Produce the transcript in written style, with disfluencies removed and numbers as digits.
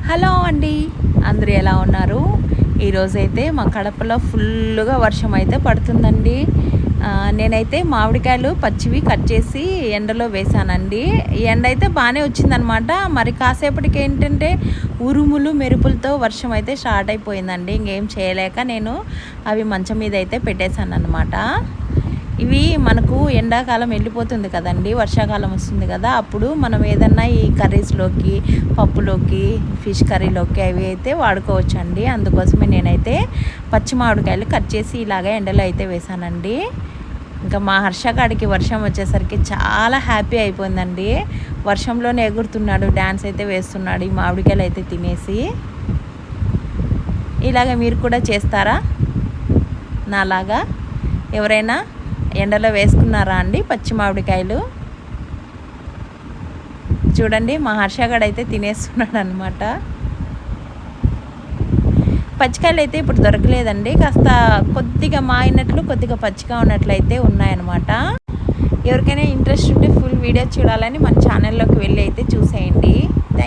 Hello అండి, అందరూ ఎలా ఉన్నారు? ఈరోజైతే మా కడపలో ఫుల్గా వర్షం అయితే పడుతుందండి. నేనైతే మామిడికాయలు పచ్చివి కట్ చేసి ఎండలో వేశానండి. ఈ ఎండ అయితే బాగానే వచ్చిందనమాట. మరి కాసేపటికి ఏంటంటే ఉరుములు మెరుపులతో వర్షం అయితే స్టార్ట్ అయిపోయిందండి. ఇంకేం చేయలేక నేను అవి మంచం మీద అయితే పెట్టేశాను అనమాట. ఇవి మనకు ఎండాకాలం వెళ్ళిపోతుంది కదండి, వర్షాకాలం వస్తుంది కదా, అప్పుడు మనం ఏదన్నా ఈ కర్రీస్లోకి, పప్పులోకి, ఫిష్ కర్రీలోకి అవి అయితే వాడుకోవచ్చండి. అందుకోసమే నేనైతే పచ్చి మామిడికాయలు కట్ చేసి ఇలాగే ఎండలో అయితే వేశానండి. ఇంకా మా హర్షగాడికి వర్షం వచ్చేసరికి చాలా హ్యాపీ అయిపోయిందండి. వర్షంలోనే ఎగురుతున్నాడు, డ్యాన్స్ అయితే వేస్తున్నాడు ఈ మామిడికాయలు అయితే తినేసి. ఇలాగ మీరు కూడా చేస్తారా నాలాగా? ఎవరైనా ఎండలో వేసుకున్నారా అండి పచ్చి మామిడికాయలు? చూడండి మా హర్షగాడు అయితే తినేస్తున్నాడు అనమాట. పచ్చికాయలు అయితే ఇప్పుడు దొరకలేదండి, కాస్త కొద్దిగా మాగినట్లు కొద్దిగా పచ్చిగా ఉన్నట్లయితే ఉన్నాయన్నమాట. ఎవరికైనా ఇంట్రెస్ట్ ఉంటే ఫుల్ వీడియో చూడాలని మన ఛానల్లోకి వెళ్ళి అయితే చూసేయండి.